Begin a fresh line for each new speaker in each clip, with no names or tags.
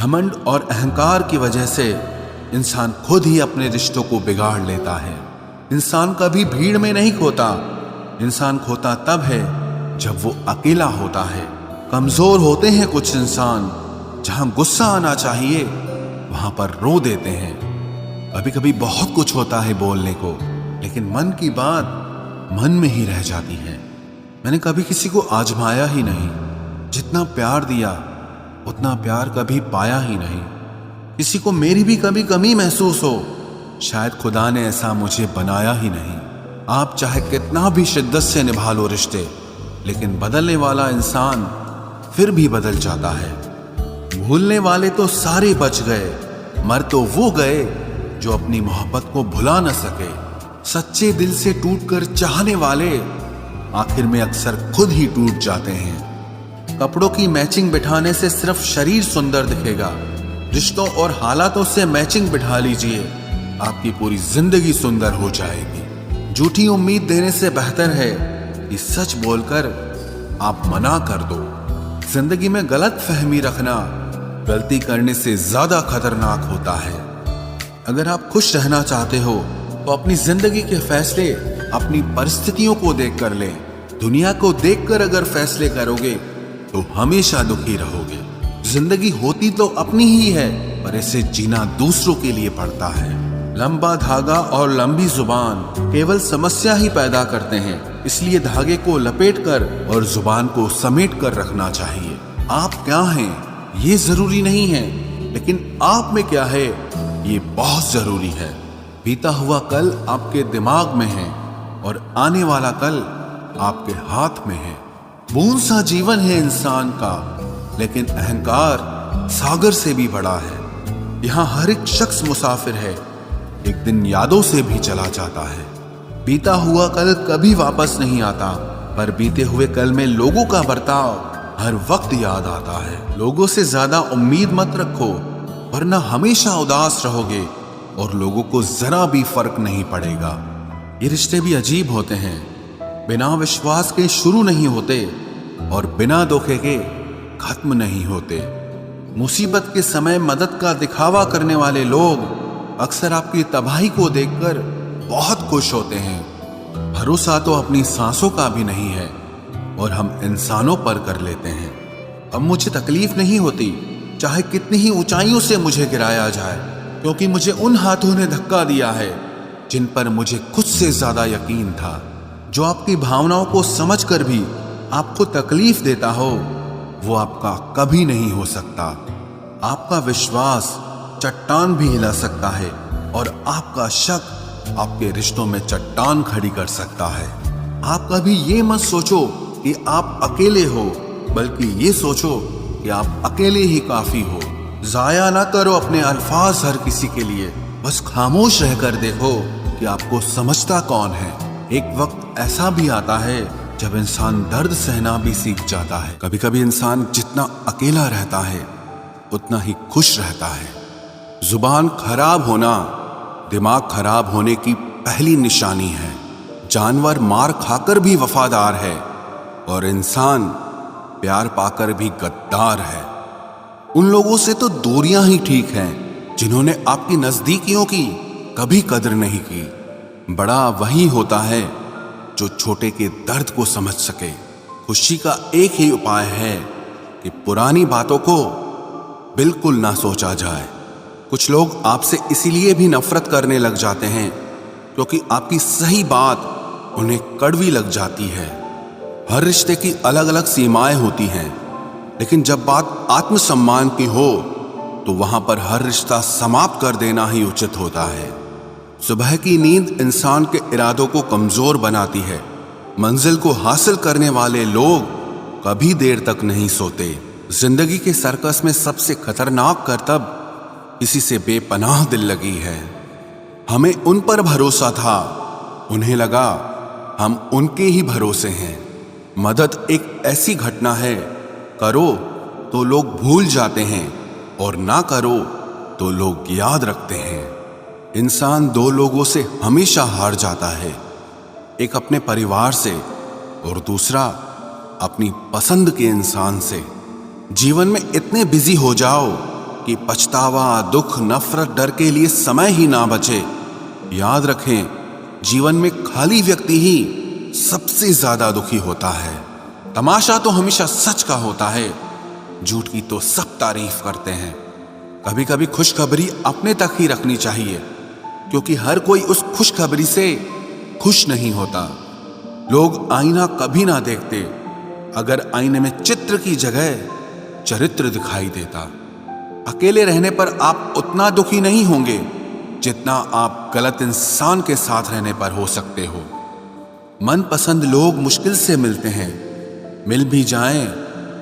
घमंड और अहंकार की वजह से इंसान खुद ही अपने रिश्तों को बिगाड़ लेता है। इंसान कभी भीड़ में नहीं खोता, इंसान खोता तब है जब वो अकेला होता है। कमजोर होते हैं कुछ इंसान, जहां गुस्सा आना चाहिए वहां पर रो देते हैं। कभी कभी बहुत कुछ होता है बोलने को, लेकिन मन की बात मन में ही रह जाती है। मैंने कभी किसी को आजमाया ही नहीं, जितना प्यार दिया उतना प्यार कभी पाया ही नहीं। किसी को मेरी भी कभी कमी महसूस हो, शायद खुदा ने ऐसा मुझे बनाया ही नहीं। आप चाहे कितना भी शिद्दत से निभा लो रिश्ते, लेकिन बदलने वाला इंसान फिर भी बदल जाता है। भूलने वाले तो सारे बच गए, मर तो वो गए जो अपनी मोहब्बत को भुला न सके। सच्चे दिल से टूटकर चाहने वाले आखिर में अक्सर खुद ही टूट जाते हैं। कपड़ों की मैचिंग बिठाने से सिर्फ शरीर सुंदर दिखेगा, रिश्तों और हालातों से मैचिंग बिठा लीजिए, आपकी पूरी जिंदगी सुंदर हो जाएगी। झूठी उम्मीद देने से बेहतर है कि सच बोलकर आप मना कर दो। जिंदगी में गलत फहमी रखना गलती करने से ज्यादा खतरनाक होता है। अगर आप खुश रहना चाहते हो तो अपनी जिंदगी के फैसले अपनी परिस्थितियों को देखकर लें। दुनिया को देखकर अगर फैसले करोगे तो हमेशा दुखी रहोगे। जिंदगी होती तो अपनी ही है, पर इसे जीना दूसरों के लिए पड़ता है। लंबा धागा और लंबी जुबान केवल समस्या ही पैदा करते हैं, इसलिए धागे को लपेटकर और जुबान को समेट कर रखना चाहिए। आप क्या हैं ये जरूरी नहीं है, लेकिन आप में क्या है ये बहुत जरूरी है। बीता हुआ कल आपके दिमाग में है और आने वाला कल आपके हाथ में है। बूंद सा जीवन है इंसान का, लेकिन अहंकार सागर से भी बड़ा है। यहाँ हर एक शख्स मुसाफिर है, एक दिन यादों से भी चला जाता है। बीता हुआ कल कभी वापस नहीं आता, पर बीते हुए कल में लोगों का बर्ताव हर वक्त याद आता है। लोगों से ज्यादा उम्मीद मत रखो, वरना हमेशा उदास रहोगे और लोगों को जरा भी फर्क नहीं पड़ेगा। ये रिश्ते भी अजीब होते हैं, बिना विश्वास के शुरू नहीं होते और बिना धोखे के खत्म नहीं होते। मुसीबत के समय मदद का दिखावा करने वाले लोग अक्सर आपकी तबाही को देखकर बहुत खुश होते हैं। भरोसा तो अपनी सांसों का भी नहीं है और हम इंसानों पर कर लेते हैं। अब मुझे तकलीफ नहीं होती चाहे कितनी ही ऊंचाइयों से मुझे गिराया जाए, क्योंकि मुझे उन हाथों ने धक्का दिया है जिन पर मुझे खुद से ज्यादा यकीन था। जो आपकी भावनाओं को समझकर भी आपको तकलीफ देता हो, वो आपका कभी नहीं हो सकता। आपका विश्वास चट्टान भी हिला सकता है और आपका शक आपके रिश्तों में चट्टान खड़ी कर सकता है। आप कभी ये मत सोचो कि आप अकेले हो, बल्कि ये सोचो कि आप अकेले ही काफी हो। जाया ना करो अपने अल्फाज हर किसी के लिए, बस खामोश रहकर देखो कि आपको समझता कौन है। एक वक्त ऐसा भी आता है जब इंसान दर्द सहना भी सीख जाता है। कभी कभी इंसान जितना अकेला रहता है उतना ही खुश रहता है। जुबान खराब होना दिमाग खराब होने की पहली निशानी है। जानवर मार खाकर भी वफादार है और इंसान प्यार पाकर भी गद्दार है। उन लोगों से तो दूरियां ही ठीक हैं जिन्होंने आपकी नजदीकियों की कभी कदर नहीं की। बड़ा वही होता है जो छोटे के दर्द को समझ सके। खुशी का एक ही उपाय है कि पुरानी बातों को बिल्कुल ना सोचा जाए। कुछ लोग आपसे इसीलिए भी नफरत करने लग जाते हैं क्योंकि आपकी सही बात उन्हें कड़वी लग जाती है। हर रिश्ते की अलग अलग सीमाएं होती हैं, लेकिन जब बात आत्मसम्मान की हो तो वहां पर हर रिश्ता समाप्त कर देना ही उचित होता है। सुबह की नींद इंसान के इरादों को कमजोर बनाती है। मंजिल को हासिल करने वाले लोग कभी देर तक नहीं सोते। जिंदगी के सर्कस में सबसे खतरनाक करतब किसी से बेपनाह दिल लगी है। हमें उन पर भरोसा था, उन्हें लगा हम उनके ही भरोसे हैं। मदद एक ऐसी घटना है, करो तो लोग भूल जाते हैं और ना करो तो लोग याद रखते हैं। इंसान दो लोगों से हमेशा हार जाता है, एक अपने परिवार से और दूसरा अपनी पसंद के इंसान से। जीवन में इतने बिजी हो जाओ कि पछतावा, दुख, नफरत, डर के लिए समय ही ना बचे। याद रखें, जीवन में खाली व्यक्ति ही सबसे ज्यादा दुखी होता है। तमाशा तो हमेशा सच का होता है, झूठ की तो सब तारीफ करते हैं। कभी कभी खुशखबरी अपने तक ही रखनी चाहिए, क्योंकि हर कोई उस खुशखबरी से खुश नहीं होता। लोग आईना कभी ना देखते अगर आईने में चित्र की जगह चरित्र दिखाई देता। अकेले रहने पर आप उतना दुखी नहीं होंगे जितना आप गलत इंसान के साथ रहने पर हो सकते हो। मनपसंद लोग मुश्किल से मिलते हैं, मिल भी जाएं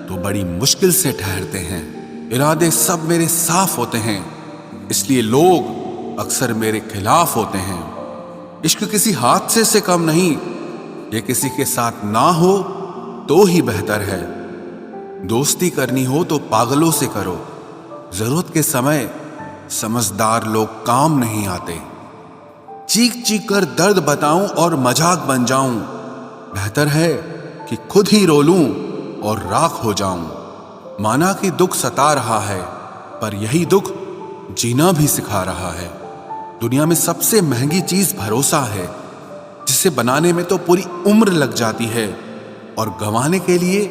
तो बड़ी मुश्किल से ठहरते हैं। इरादे सब मेरे साफ होते हैं, इसलिए लोग अक्सर मेरे खिलाफ होते हैं। इश्क किसी हादसे से कम नहीं, ये किसी के साथ ना हो तो ही बेहतर है। दोस्ती करनी हो तो पागलों से करो, जरूरत के समय समझदार लोग काम नहीं आते। चीख चीख कर दर्द बताऊं और मजाक बन जाऊं, बेहतर है कि खुद ही रो लूं और राख हो जाऊं। माना कि दुख सता रहा है, पर यही दुख जीना भी सिखा रहा है। दुनिया में सबसे महंगी चीज भरोसा है, जिसे बनाने में तो पूरी उम्र लग जाती है और गंवाने के लिए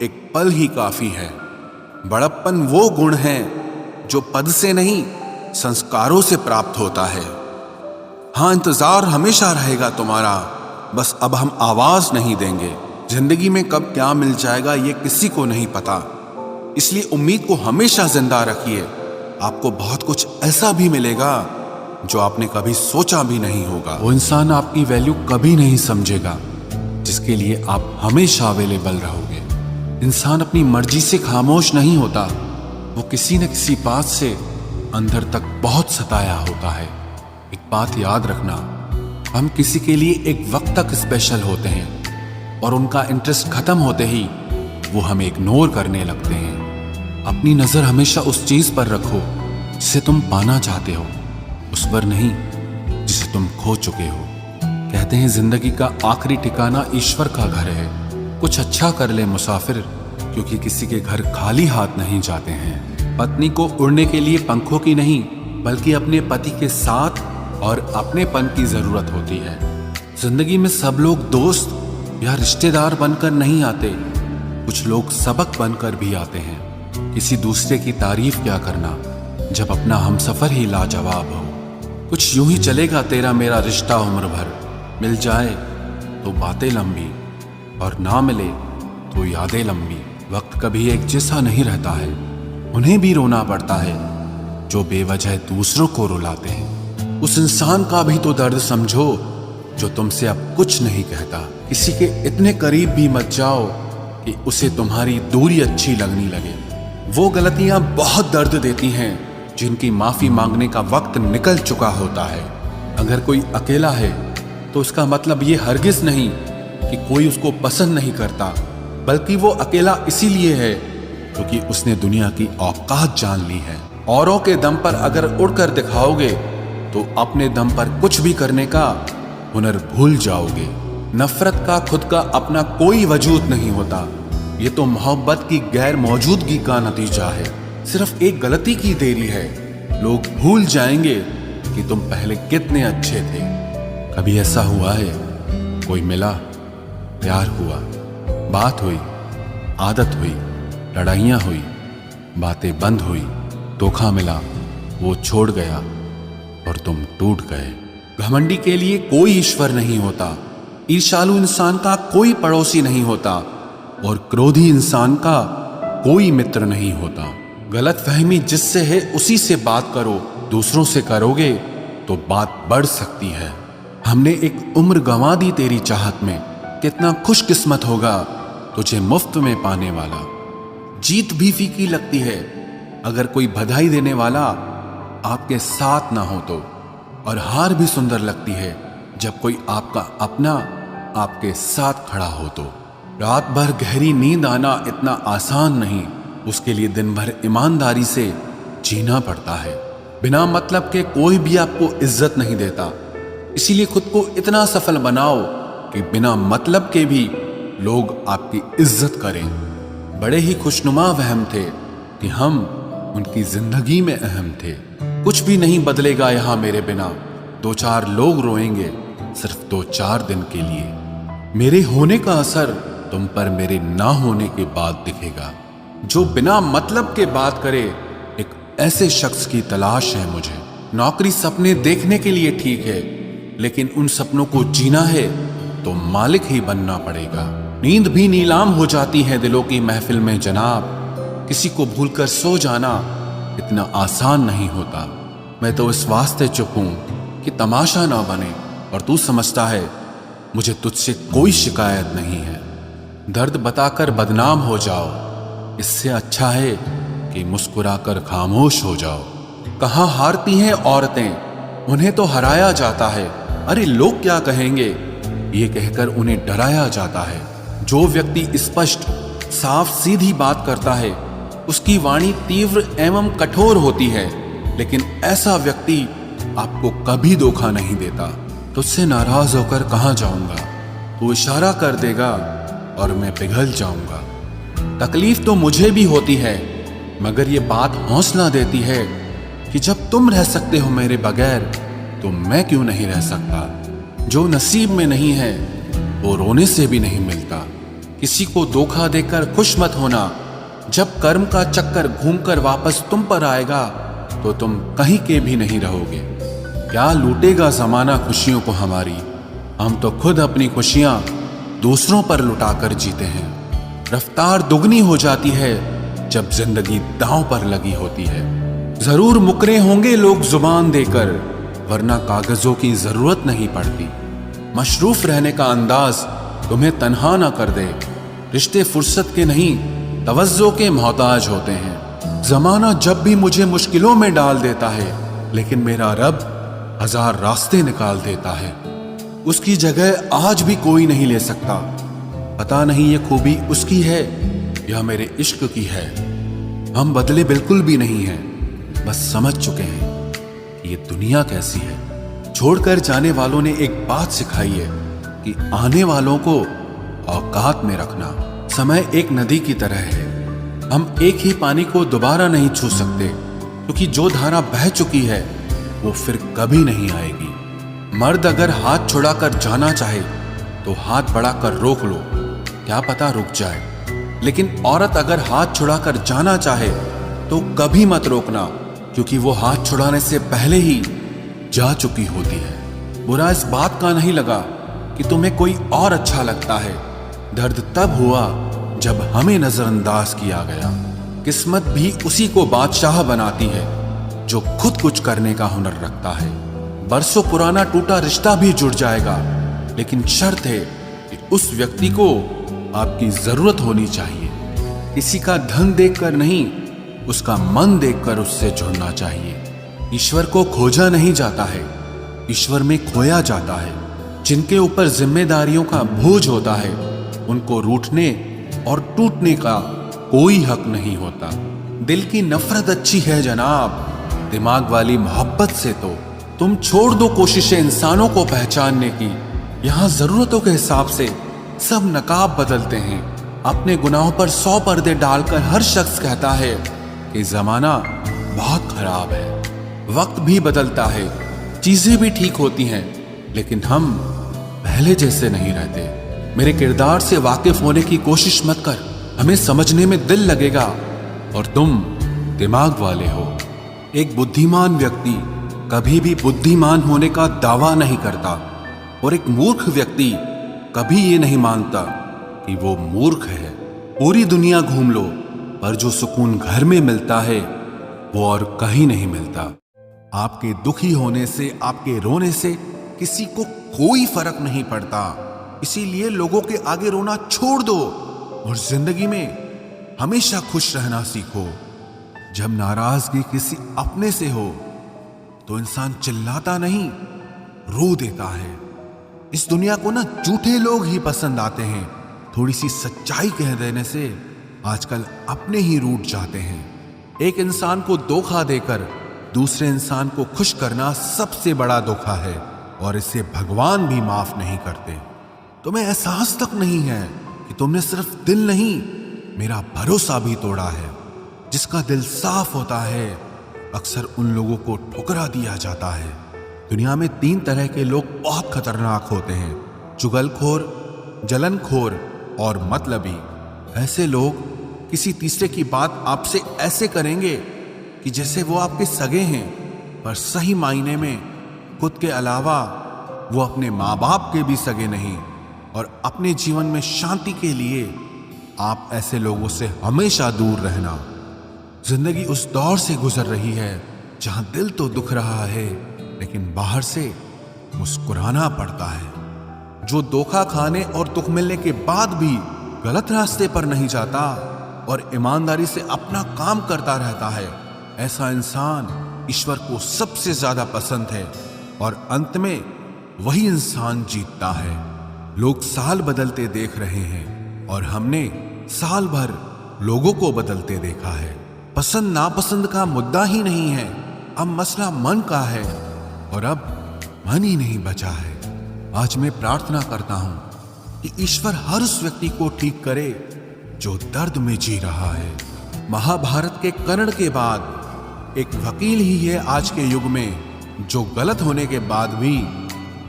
एक पल ही काफी है। बड़प्पन वो गुण है जो पद से नहीं, संस्कारों से प्राप्त होता है। हाँ, इंतजार हमेशा रहेगा तुम्हारा, बस अब हम आवाज नहीं देंगे। जिंदगी में कब क्या मिल जाएगा ये किसी को नहीं पता, इसलिए उम्मीद को हमेशा जिंदा रखिए। आपको बहुत कुछ ऐसा भी मिलेगा जो आपने कभी सोचा भी नहीं होगा। वो इंसान आपकी वैल्यू कभी नहीं समझेगा जिसके लिए आप हमेशा अवेलेबल रहोगे। इंसान अपनी मर्जी से खामोश नहीं होता, वो किसी न किसी बात से अंदर तक बहुत सताया होता है। एक बात याद रखना, हम किसी के लिए एक वक्त तक स्पेशल होते हैं और उनका इंटरेस्ट खत्म होते ही वो हमें इग्नोर करने लगते हैं। अपनी नजर हमेशा उस चीज पर रखो जिसे तुम पाना चाहते हो, उस पर नहीं जिसे तुम खो चुके हो। कहते हैं जिंदगी का आखिरी ठिकाना ईश्वर का घर है। कुछ अच्छा कर ले मुसाफिर, क्योंकि किसी के घर खाली हाथ नहीं जाते हैं। पत्नी को उड़ने के लिए पंखों की नहीं, बल्कि अपने पति के साथ और अपनेपन की जरूरत होती है। जिंदगी में सब लोग दोस्त या रिश्तेदार बनकर नहीं आते, कुछ लोग सबक बनकर भी आते हैं। किसी दूसरे की तारीफ क्या करना जब अपना हमसफर ही लाजवाब हो। कुछ यूं ही चलेगा तेरा मेरा रिश्ता उम्र भर, मिल जाए तो बातें लंबी और ना मिले तो यादें लंबी। वक्त कभी एक जैसा नहीं रहता है, उन्हें भी रोना पड़ता है जो बेवजह दूसरों को रुलाते हैं। उस इंसान का भी तो दर्द समझो जो तुमसे अब कुछ नहीं कहता। किसी के इतने करीब भी मत जाओ कि उसे तुम्हारी दूरी अच्छी लगने लगे। वो गलतियां बहुत दर्द देती हैं जिनकी माफी मांगने का वक्त निकल चुका होता है। अगर कोई अकेला है तो उसका मतलब ये हरगिज नहीं कि कोई उसको पसंद नहीं करता, बल्कि वो अकेला इसीलिए है क्योंकि उसने दुनिया की औकात जान ली है। औरों के दम पर अगर उड़कर दिखाओगे तो अपने दम पर कुछ भी करने का हुनर भूल जाओगे। नफरत का खुद का अपना कोई वजूद नहीं होता, ये तो मोहब्बत की गैर मौजूदगी का नतीजा है। सिर्फ एक गलती की देरी है, लोग भूल जाएंगे कि तुम पहले कितने अच्छे थे। कभी ऐसा हुआ है, कोई मिला, प्यार हुआ, बात हुई, आदत हुई, लड़ाइयाँ हुई, बातें बंद हुई, धोखा मिला, वो छोड़ गया और तुम टूट गए। घमंडी के लिए कोई ईश्वर नहीं होता, ईर्ष्यालु इंसान का कोई पड़ोसी नहीं होता और क्रोधी इंसान का कोई मित्र नहीं होता। गलतफहमी जिससे है उसी से बात करो, दूसरों से करोगे तो बात बढ़ सकती है। हमने एक उम्र गंवा दी तेरी चाहत में, कितना खुशकिस्मत होगा तुझे मुफ्त में पाने वाला। जीत भी फीकी लगती है अगर कोई बधाई देने वाला आपके साथ ना हो तो, और हार भी सुंदर लगती है जब कोई आपका अपना आपके साथ खड़ा हो तो। रात भर गहरी नींद आना इतना आसान नहीं, उसके लिए दिन भर ईमानदारी से जीना पड़ता है। बिना मतलब के कोई भी आपको इज्जत नहीं देता, इसीलिए खुद को इतना सफल बनाओ कि बिना मतलब के भी लोग आपकी इज्जत करें। बड़े ही खुशनुमा वहम थे कि हम उनकी जिंदगी में अहम थे। कुछ भी नहीं बदलेगा यहाँ मेरे बिना, 2-4 लोग रोएंगे सिर्फ 2-4 दिन के लिए। मेरे होने का असर तुम पर मेरे ना होने के बाद दिखेगा। जो बिना मतलब के बात करे, एक ऐसे शख्स की तलाश है मुझे। नौकरी सपने देखने के लिए ठीक है, लेकिन उन सपनों को जीना है तो मालिक ही बनना पड़ेगा। नींद भी नीलाम हो जाती है दिलों की महफिल में जनाब। किसी को भूलकर सो जाना इतना आसान नहीं होता। मैं तो इस वास्ते चुप हूं कि तमाशा ना बने, और तू समझता है मुझे तुझसे कोई शिकायत नहीं है। दर्द बताकर बदनाम हो जाओ, इससे अच्छा है कि मुस्कुराकर खामोश हो जाओ। कहाँ हारती हैं औरतें, उन्हें तो हराया जाता है। अरे लोग क्या कहेंगे, ये कहकर उन्हें डराया जाता है। जो व्यक्ति स्पष्ट साफ सीधी बात करता है, उसकी वाणी तीव्र एवं कठोर होती है, लेकिन ऐसा व्यक्ति आपको कभी धोखा नहीं देता। तुझसे नाराज होकर कहाँ जाऊंगा, तू इशारा कर देगा और मैं पिघल जाऊंगा। तकलीफ तो मुझे भी होती है, मगर ये बात हौसला देती है कि जब तुम रह सकते हो मेरे बगैर, तो मैं क्यों नहीं रह सकता। जो नसीब में नहीं है वो रोने से भी नहीं मिलता। किसी को धोखा देकर खुश मत होना। जब कर्म का चक्कर घूमकर वापस तुम पर आएगा तो तुम कहीं के भी नहीं रहोगे। क्या लूटेगा जमाना खुशियों को हमारी, हम तो खुद अपनी खुशियां दूसरों पर लुटाकर जीते हैं। रफ्तार दुगनी हो जाती है जब जिंदगी दांव पर लगी होती है। जरूर मुकरे होंगे लोग जुबान देकर, वरना कागजों की जरूरत नहीं पड़ती। मशरूफ रहने का अंदाज तुम्हें तन्हा ना कर दे। रिश्ते फुर्सत के नहीं, तवज्जो के मोहताज होते हैं। जमाना जब भी मुझे मुश्किलों में डाल देता है, लेकिन मेरा रब 1000 रास्ते निकाल देता है। उसकी जगह आज भी कोई नहीं ले सकता। पता नहीं ये खूबी उसकी है या मेरे इश्क की है। हम बदले बिल्कुल भी नहीं हैं, बस समझ चुके हैं कि ये दुनिया कैसी है। छोड़कर जाने वालों ने एक बात सिखाई है कि आने वालों को औकात में रखना। समय एक नदी की तरह है, हम एक ही पानी को दोबारा नहीं छू सकते, क्योंकि जो धारा बह चुकी है वो फिर कभी नहीं आएगी। मर्द अगर हाथ छुड़ाकर जाना चाहे तो हाथ बढ़ाकर रोक लो, क्या पता रुक जाए। लेकिन औरत अगर हाथ छुड़ाकर जाना चाहे तो कभी मत रोकना, क्योंकि वो हाथ छुड़ाने से पहले ही जा चुकी होती है। बुरा इस बात का नहीं लगा कि तुम्हें कोई और अच्छा लगता है। दर्द तब हुआ जब हमें नजरअंदाज किया गया। किस्मत भी उसी को बादशाह बनाती है जो खुद कुछ करने का हुनर रखता है। बरसों पुराना टूटा रिश्ता भी जुड़ जाएगा, लेकिन शर्त है कि उस व्यक्ति को आपकी जरूरत होनी चाहिए। किसी का धन देखकर नहीं, उसका मन देखकर उससे जुड़ना चाहिए। ईश्वर को खोजा नहीं जाता है, ईश्वर में खोया जाता है। जिनके ऊपर जिम्मेदारियों का बोझ होता है, उनको रूठने और टूटने का कोई हक नहीं होता। दिल की नफरत अच्छी है जनाब, दिमाग वाली मोहब्बत से तो तुम छोड़ दो कोशिशें इंसानों को पहचानने की। यहाँ जरूरतों के हिसाब से सब नकाब बदलते हैं। अपने गुनाहों पर 100 पर्दे डालकर हर शख्स कहता है कि जमाना बहुत खराब है। वक्त भी बदलता है, चीजें भी ठीक होती हैं, लेकिन हम पहले जैसे नहीं रहते। मेरे किरदार से वाकिफ होने की कोशिश मत कर, हमें समझने में दिल लगेगा और तुम दिमाग वाले हो। एक बुद्धिमान व्यक्ति कभी भी बुद्धिमान होने का दावा नहीं करता, और एक मूर्ख व्यक्ति कभी ये नहीं मानता कि वो मूर्ख है। पूरी दुनिया घूम लो, पर जो सुकून घर में मिलता है वो और कहीं नहीं मिलता। आपके दुखी होने से, आपके रोने से किसी को कोई फर्क नहीं पड़ता। इसीलिए लोगों के आगे रोना छोड़ दो और जिंदगी में हमेशा खुश रहना सीखो। जब नाराजगी किसी अपने से हो तो इंसान चिल्लाता नहीं, रो देता है। इस दुनिया को ना झूठे लोग ही पसंद आते हैं। थोड़ी सी सच्चाई कह देने से आजकल अपने ही रूठ जाते हैं। एक इंसान को धोखा देकर दूसरे इंसान को खुश करना सबसे बड़ा धोखा है, और इसे भगवान भी माफ नहीं करते। तुम्हें एहसास तक नहीं है कि तुमने सिर्फ दिल नहीं, मेरा भरोसा भी तोड़ा है। जिसका दिल साफ होता है, अक्सर उन लोगों को ठुकरा दिया जाता है। दुनिया में 3 तरह के लोग बहुत खतरनाक होते हैं, चुगलखोर, जलनखोर और मतलबी। ऐसे लोग किसी तीसरे की बात आपसे ऐसे करेंगे कि जैसे वो आपके सगे हैं, पर सही मायने में खुद के अलावा वो अपने माँ बाप के भी सगे नहीं। और अपने जीवन में शांति के लिए आप ऐसे लोगों से हमेशा दूर रहना। जिंदगी उस दौर से गुजर रही है जहां दिल तो दुख रहा है, लेकिन बाहर से मुस्कुराना पड़ता है। जो धोखा खाने और दुख मिलने के बाद भी गलत रास्ते पर नहीं जाता और ईमानदारी से अपना काम करता रहता है, ऐसा इंसान ईश्वर को सबसे ज्यादा पसंद है और अंत में वही इंसान जीतता है। लोग साल बदलते देख रहे हैं और हमने साल भर लोगों को बदलते देखा है। पसंद नापसंद का मुद्दा ही नहीं है, अब मसला मन का है और अब मन ही नहीं बचा है। आज मैं प्रार्थना करता हूं कि ईश्वर हर उस व्यक्ति को ठीक करे जो दर्द में जी रहा है। महाभारत के कर्ण के बाद एक वकील ही है आज के युग में जो गलत होने के बाद भी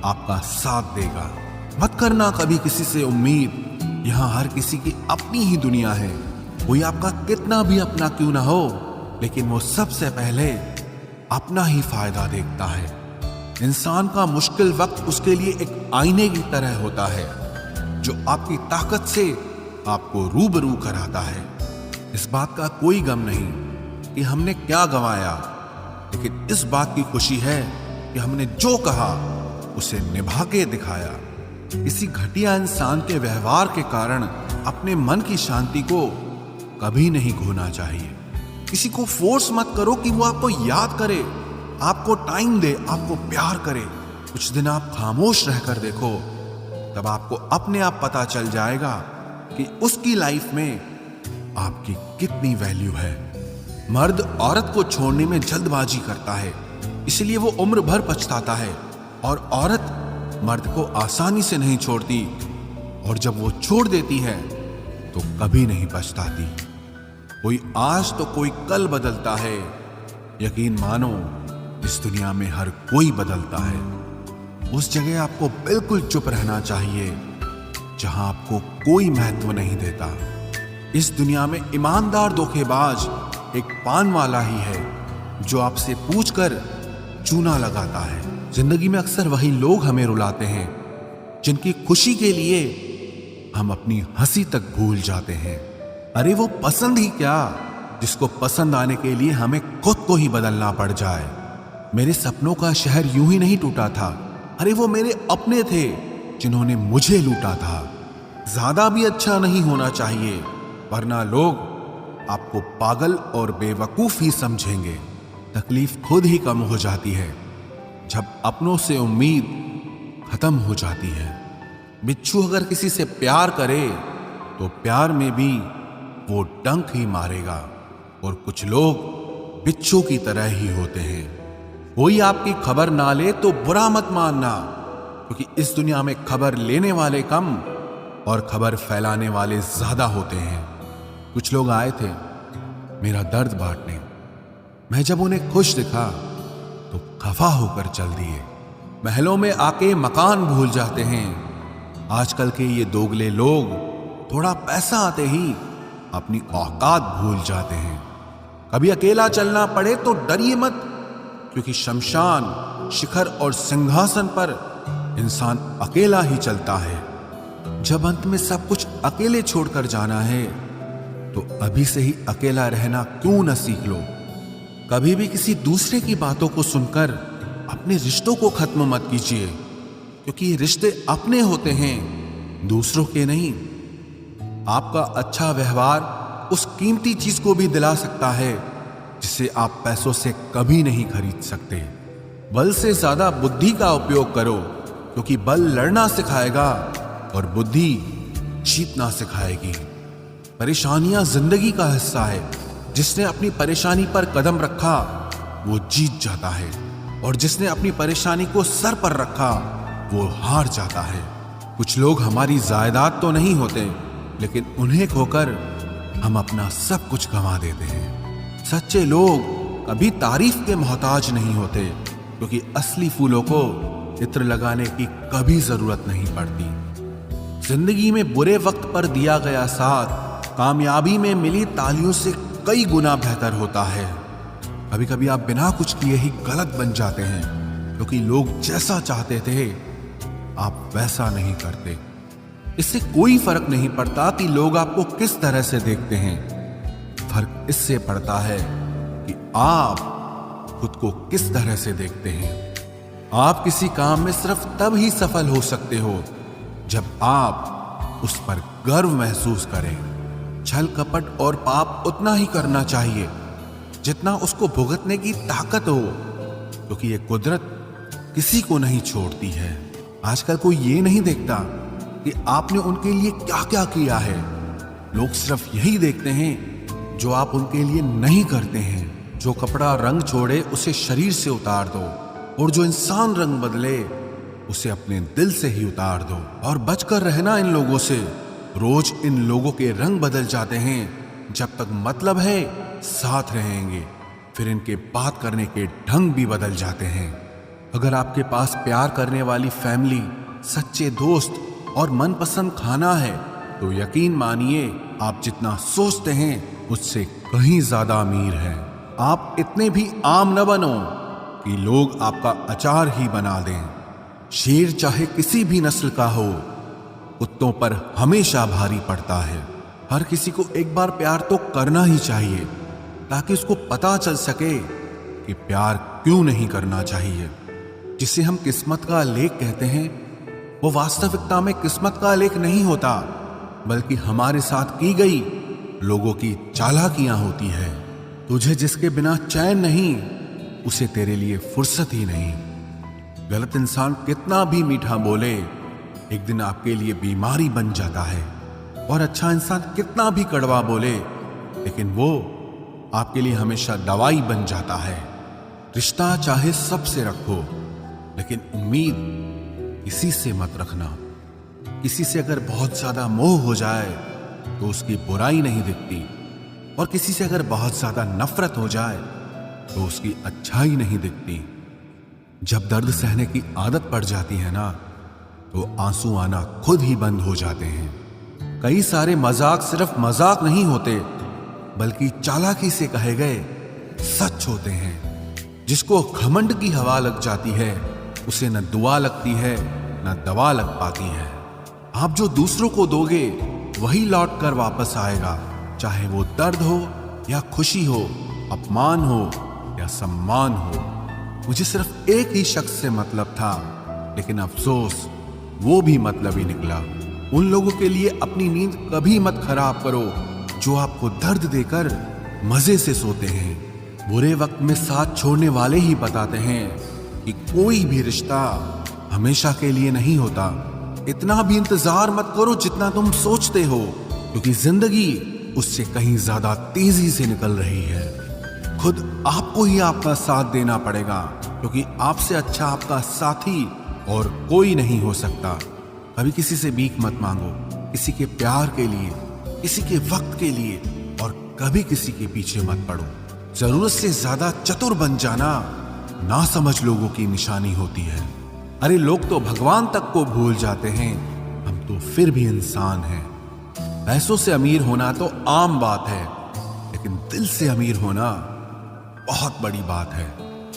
आपका साथ देगा। मत करना कभी किसी से उम्मीद, यहां हर किसी की अपनी ही दुनिया है। कोई आपका कितना भी अपना क्यों ना हो, लेकिन वो सबसे पहले अपना ही फायदा देखता है। इंसान का मुश्किल वक्त उसके लिए एक आईने की तरह होता है जो आपकी ताकत से आपको रूबरू कराता है। इस बात का कोई गम नहीं कि हमने क्या गंवाया, लेकिन इस बात की खुशी है कि हमने जो कहा उसे निभा के दिखाया। किसी घटिया इंसान के व्यवहार के कारण अपने मन की शांति को कभी नहीं खोना चाहिए। किसी को फोर्स मत करो कि वो आपको याद करे, आपको टाइम दे, आपको प्यार करे। कुछ दिन आप खामोश रहकर देखो, तब आपको अपने आप पता चल जाएगा कि उसकी लाइफ में आपकी कितनी वैल्यू है। मर्द औरत को छोड़ने में जल्दबाजी करता है, इसलिए वो उम्र भर पछताता है, और औरत मर्द को आसानी से नहीं छोड़ती, और जब वो छोड़ देती है तो कभी नहीं पछताती। कोई आज तो कोई कल बदलता है, यकीन मानो इस दुनिया में हर कोई बदलता है। उस जगह आपको बिल्कुल चुप रहना चाहिए जहां आपको कोई महत्व नहीं देता। इस दुनिया में ईमानदार धोखेबाज एक पान वाला ही है जो आपसे पूछकर चूना लगाता है। जिंदगी में अक्सर वही लोग हमें रुलाते हैं जिनकी खुशी के लिए हम अपनी हंसी तक भूल जाते हैं। अरे वो पसंद ही क्या, जिसको पसंद आने के लिए हमें खुद को ही बदलना पड़ जाए। मेरे सपनों का शहर यूं ही नहीं टूटा था, अरे वो मेरे अपने थे जिन्होंने मुझे लूटा था। ज्यादा भी अच्छा नहीं होना चाहिए, वरना लोग आपको पागल और बेवकूफ ही समझेंगे। तकलीफ खुद ही कम हो जाती है जब अपनों से उम्मीद खत्म हो जाती है। बिच्छू अगर किसी से प्यार करे तो प्यार में भी वो डंक ही मारेगा, और कुछ लोग बिच्छू की तरह ही होते हैं। कोई आपकी खबर ना ले तो बुरा मत मानना, क्योंकि इस दुनिया में खबर लेने वाले कम और खबर फैलाने वाले ज्यादा होते हैं। कुछ लोग आए थे मेरा दर्द बांटने, मैं जब उन्हें खुश दिखा तो खफा होकर चल दिए। महलों में आके मकान भूल जाते हैं। आजकल के ये दोगले लोग थोड़ा पैसा आते ही अपनी औकात भूल जाते हैं। कभी अकेला चलना पड़े तो डरिए मत, क्योंकि शमशान, शिखर और सिंहासन पर इंसान अकेला ही चलता है। जब अंत में सब कुछ अकेले छोड़कर जाना है तो अभी से ही अकेला रहना क्यों न सीख लो। कभी भी किसी दूसरे की बातों को सुनकर अपने रिश्तों को खत्म मत कीजिए, क्योंकि ये रिश्ते अपने होते हैं, दूसरों के नहीं। आपका अच्छा व्यवहार उस कीमती चीज को भी दिला सकता है जिसे आप पैसों से कभी नहीं खरीद सकते। बल से ज्यादा बुद्धि का उपयोग करो, क्योंकि बल लड़ना सिखाएगा और बुद्धि जीतना सिखाएगी। परेशानियां जिंदगी का हिस्सा है, जिसने अपनी परेशानी पर कदम रखा वो जीत जाता है, और जिसने अपनी परेशानी को सर पर रखा वो हार जाता है। कुछ लोग हमारी जायदाद तो नहीं होते, लेकिन उन्हें खोकर हम अपना सब कुछ गंवा देते हैं। सच्चे लोग कभी तारीफ के मोहताज नहीं होते, क्योंकि असली फूलों को इत्र लगाने की कभी जरूरत नहीं पड़ती। जिंदगी में बुरे वक्त पर दिया गया साथ कामयाबी में मिली तालियों से कई गुना बेहतर होता है। कभी कभी आप बिना कुछ किए ही गलत बन जाते हैं, क्योंकि लोग जैसा चाहते थे आप वैसा नहीं करते। इससे कोई फर्क नहीं पड़ता कि लोग आपको किस तरह से देखते हैं, फर्क इससे पड़ता है कि आप खुद को किस तरह से देखते हैं। आप किसी काम में सिर्फ तब ही सफल हो सकते हो जब आप उस पर गर्व महसूस करें। छल कपट और पाप उतना ही करना चाहिए जितना उसको भुगतने की ताकत हो, क्योंकि ये कुदरत किसी को नहीं छोड़ती है। आजकल कोई ये नहीं देखता कि आपने उनके लिए क्या क्या किया है, लोग सिर्फ यही देखते हैं जो आप उनके लिए नहीं करते हैं। जो कपड़ा रंग छोड़े उसे शरीर से उतार दो, और जो इंसान रंग बदले उसे अपने दिल से ही उतार दो। और बचकर रहना इन लोगों से। रोज इन लोगों के रंग बदल जाते हैं, जब तक मतलब है साथ रहेंगे, फिर इनके बात करने के ढंग भी बदल जाते हैं। अगर आपके पास प्यार करने वाली फैमिली, सच्चे दोस्त और मनपसंद खाना है, तो यकीन मानिए आप जितना सोचते हैं उससे कहीं ज्यादा अमीर हैं। आप इतने भी आम न बनो कि लोग आपका अचार ही बना दें। शेर चाहे किसी भी नस्ल का हो, कुत्तों पर हमेशा भारी पड़ता है। हर किसी को एक बार प्यार तो करना ही चाहिए, ताकि उसको पता चल सके कि प्यार क्यों नहीं करना चाहिए। जिसे हम किस्मत का लेख कहते हैं, वो वास्तविकता में किस्मत का लेख नहीं होता, बल्कि हमारे साथ की गई लोगों की चालाकियां होती है। तुझे जिसके बिना चैन नहीं, उसे तेरे लिए फुर्सत ही नहीं। गलत इंसान कितना भी मीठा बोले, एक दिन आपके लिए बीमारी बन जाता है। और अच्छा इंसान कितना भी कड़वा बोले, लेकिन वो आपके लिए हमेशा दवाई बन जाता है। रिश्ता चाहे सबसे रखो, लेकिन उम्मीद किसी से मत रखना। किसी से अगर बहुत ज्यादा मोह हो जाए तो उसकी बुराई नहीं दिखती, और किसी से अगर बहुत ज्यादा नफरत हो जाए तो उसकी अच्छाई नहीं दिखती। जब दर्द सहने की आदत पड़ जाती है ना, तो आंसू आना खुद ही बंद हो जाते हैं। कई सारे मजाक सिर्फ मजाक नहीं होते, बल्कि चालाकी से कहे गए सच होते हैं। जिसको घमंड की हवा लग जाती है, उसे न दुआ लगती है न दवा लग पाती है। आप जो दूसरों को दोगे वही लौट कर वापस आएगा, चाहे वो दर्द हो या खुशी हो, अपमान हो या सम्मान हो। मुझे सिर्फ एक ही शख्स से मतलब था, लेकिन अफसोस वो भी मतलबी निकला। उन लोगों के लिए अपनी नींद कभी मत खराब करो जो आपको दर्द देकर मजे से सोते हैं। बुरे वक्त में साथ छोड़ने वाले ही बताते हैं कि कोई भी रिश्ता हमेशा के लिए नहीं होता। इतना भी इंतजार मत करो जितना तुम सोचते हो, क्योंकि जिंदगी उससे कहीं ज्यादा तेजी से निकल रही है। खुद आपको ही आपका साथ देना पड़ेगा, क्योंकि आपसे अच्छा आपका साथी और कोई नहीं हो सकता। कभी किसी से भीख मत मांगो, किसी के प्यार के लिए, किसी के वक्त के लिए, और कभी किसी के पीछे मत पड़ो। जरूरत से ज्यादा चतुर बन जाना ना समझ लोगों की निशानी होती है। अरे लोग तो भगवान तक को भूल जाते हैं, हम तो फिर भी इंसान हैं। पैसों से अमीर होना तो आम बात है, लेकिन दिल से अमीर होना बहुत बड़ी बात है।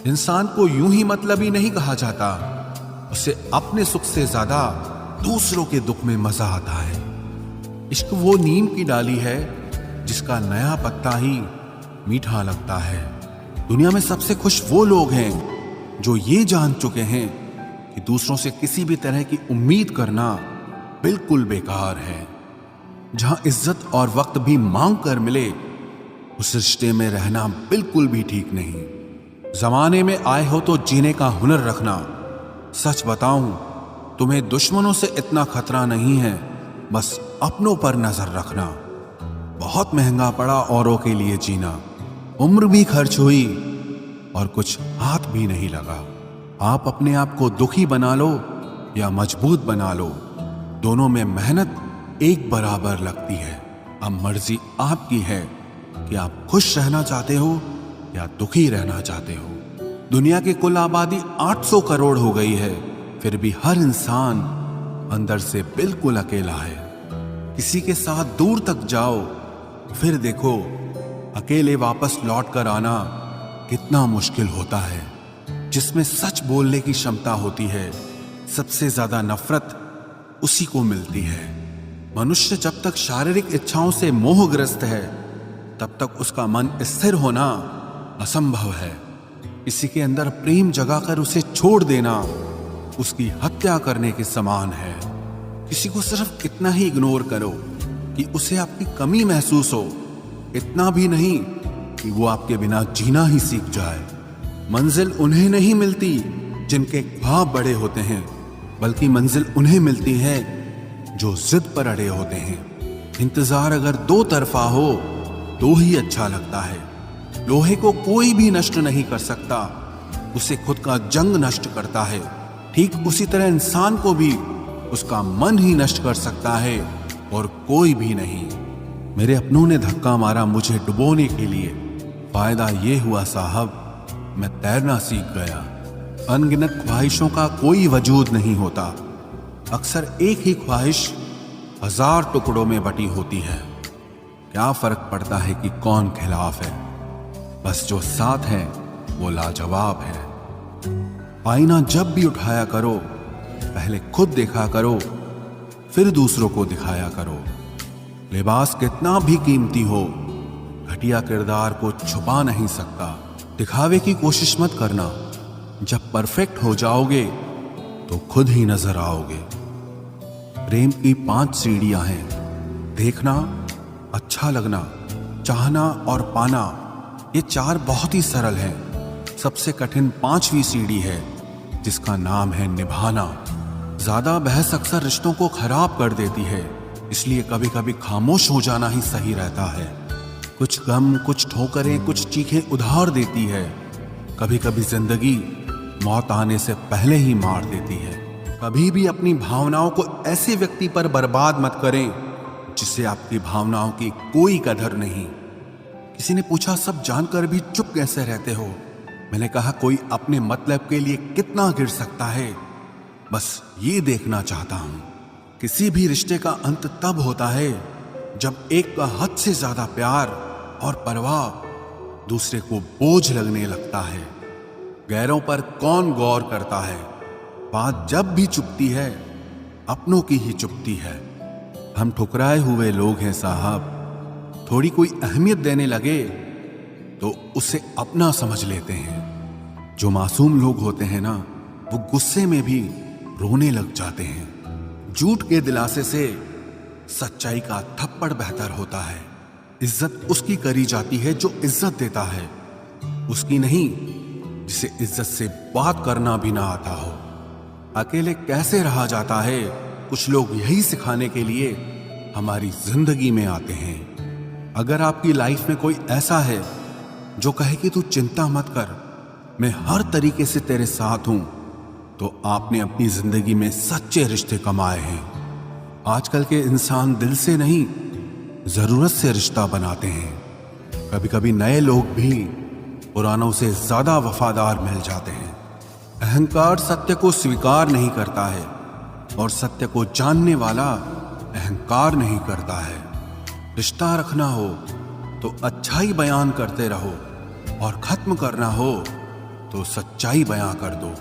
इंसान को यूं ही मतलबी नहीं कहा जाता, उसे अपने सुख से ज्यादा दूसरों के दुख में मजा आता है। इश्क वो नीम की डाली है जिसका नया पत्ता ही मीठा लगता है। दुनिया में सबसे खुश वो लोग हैं जो ये जान चुके हैं कि दूसरों से किसी भी तरह की उम्मीद करना बिल्कुल बेकार है। जहां इज्जत और वक्त भी मांग कर मिले, उस रिश्ते में रहना बिल्कुल भी ठीक नहीं। जमाने में आए हो तो जीने का हुनर रखना। सच बताऊं, तुम्हें दुश्मनों से इतना खतरा नहीं है, बस अपनों पर नजर रखना। बहुत महंगा पड़ा औरों के लिए जीना। उम्र भी खर्च हुई और कुछ हाथ भी नहीं लगा। आप अपने आप को दुखी बना लो या मजबूत बना लो, दोनों में मेहनत एक बराबर लगती है। अब मर्जी आपकी है कि आप खुश रहना चाहते हो या दुखी रहना चाहते हो। दुनिया की कुल आबादी 800 करोड़ हो गई है, फिर भी हर इंसान अंदर से बिल्कुल अकेला है। किसी के साथ दूर तक जाओ, फिर देखो अकेले वापस लौट कर आना कितना मुश्किल होता है। जिसमें सच बोलने की क्षमता होती है, सबसे ज्यादा नफरत उसी को मिलती है। मनुष्य जब तक शारीरिक इच्छाओं से मोहग्रस्त है, तब तक उसका मन स्थिर होना असंभव है। किसी के अंदर प्रेम जगाकर उसे छोड़ देना उसकी हत्या करने के समान है। किसी को सिर्फ इतना ही इग्नोर करो कि उसे आपकी कमी महसूस हो, इतना भी नहीं कि वो आपके बिना जीना ही सीख जाए। मंजिल उन्हें नहीं मिलती जिनके ख्वाब बड़े होते हैं, बल्कि मंजिल उन्हें मिलती है जो जिद पर अड़े होते हैं। इंतजार अगर दो तरफा हो तो ही अच्छा लगता है। लोहे को कोई भी नष्ट नहीं कर सकता, उसे खुद का जंग नष्ट करता है। ठीक उसी तरह इंसान को भी उसका मन ही नष्ट कर सकता है और कोई भी नहीं। मेरे अपनों ने धक्का मारा मुझे डुबोने के लिए। फायदा ये हुआ साहब, मैं तैरना सीख गया। अनगिनत ख्वाहिशों का कोई वजूद नहीं होता। अक्सर एक ही ख्वाहिश 1000 टुकड़ों में बटी होती है। क्या फर्क पड़ता है कि कौन खिलाफ है, बस जो साथ है वो लाजवाब है। आईना जब भी उठाया करो, पहले खुद देखा करो, फिर दूसरों को दिखाया करो। लिबास कितना भी कीमती हो, घटिया किरदार को छुपा नहीं सकता। दिखावे की कोशिश मत करना, जब परफेक्ट हो जाओगे तो खुद ही नजर आओगे। प्रेम की 5 सीढ़ियां हैं: देखना, अच्छा लगना, चाहना और पाना। ये 4 बहुत ही सरल हैं। सबसे कठिन 5वीं सीढ़ी है, जिसका नाम है निभाना। ज्यादा बहस अक्सर रिश्तों को खराब कर देती है, इसलिए कभी कभी खामोश हो जाना ही सही रहता है। कुछ गम, कुछ ठोकरें, कुछ चीखें उधार देती है। कभी कभी जिंदगी मौत आने से पहले ही मार देती है। कभी भी अपनी भावनाओं को ऐसे व्यक्ति पर बर्बाद मत करें जिससे आपकी भावनाओं की कोई कदर नहीं। किसी ने पूछा, सब जानकर भी चुप कैसे रहते हो? मैंने कहा, कोई अपने मतलब के लिए कितना गिर सकता है, बस ये देखना चाहता हूं। किसी भी रिश्ते का अंत तब होता है जब एक का हद से ज्यादा प्यार और परवाह दूसरे को बोझ लगने लगता है। गैरों पर कौन गौर करता है? बात जब भी चुपती है, अपनों की ही चुपती है। हम ठुकराए हुए लोग हैं साहब। थोड़ी कोई अहमियत देने लगे तो उसे अपना समझ लेते हैं। जो मासूम लोग होते हैं ना, वो गुस्से में भी रोने लग जाते हैं। झूठ के दिलासे से सच्चाई का थप्पड़ बेहतर होता है। इज्जत उसकी करी जाती है जो इज्जत देता है, उसकी नहीं जिसे इज्जत से बात करना भी ना आता हो। अकेले कैसे रहा जाता है, कुछ लोग यही सिखाने के लिए हमारी जिंदगी में आते हैं। अगर आपकी लाइफ में कोई ऐसा है जो कहे कि तू चिंता मत कर, मैं हर तरीके से तेरे साथ हूं, तो आपने अपनी जिंदगी में सच्चे रिश्ते कमाए हैं। आजकल के इंसान दिल से नहीं, जरूरत से रिश्ता बनाते हैं। कभी कभी नए लोग भी पुरानों से ज्यादा वफादार मिल जाते हैं। अहंकार सत्य को स्वीकार नहीं करता है और सत्य को जानने वाला अहंकार नहीं करता है। रिश्ता रखना हो तो अच्छाई बयान करते रहो और खत्म करना हो तो सच्चाई बयां कर दो।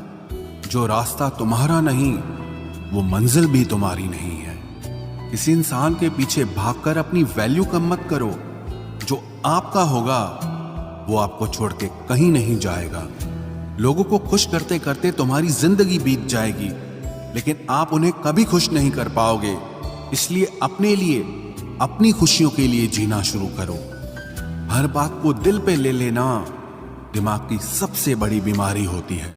जो रास्ता तुम्हारा नहीं, वो मंजिल भी तुम्हारी नहीं है। किसी इंसान के पीछे भागकर अपनी वैल्यू कम मत करो। जो आपका होगा वो आपको छोड़ के कहीं नहीं जाएगा। लोगों को खुश करते करते तुम्हारी जिंदगी बीत जाएगी, लेकिन आप उन्हें कभी खुश नहीं कर पाओगे। इसलिए अपने लिए, अपनी खुशियों के लिए जीना शुरू करो। हर बात को दिल पे ले लेना दिमाग की सबसे बड़ी बीमारी होती है।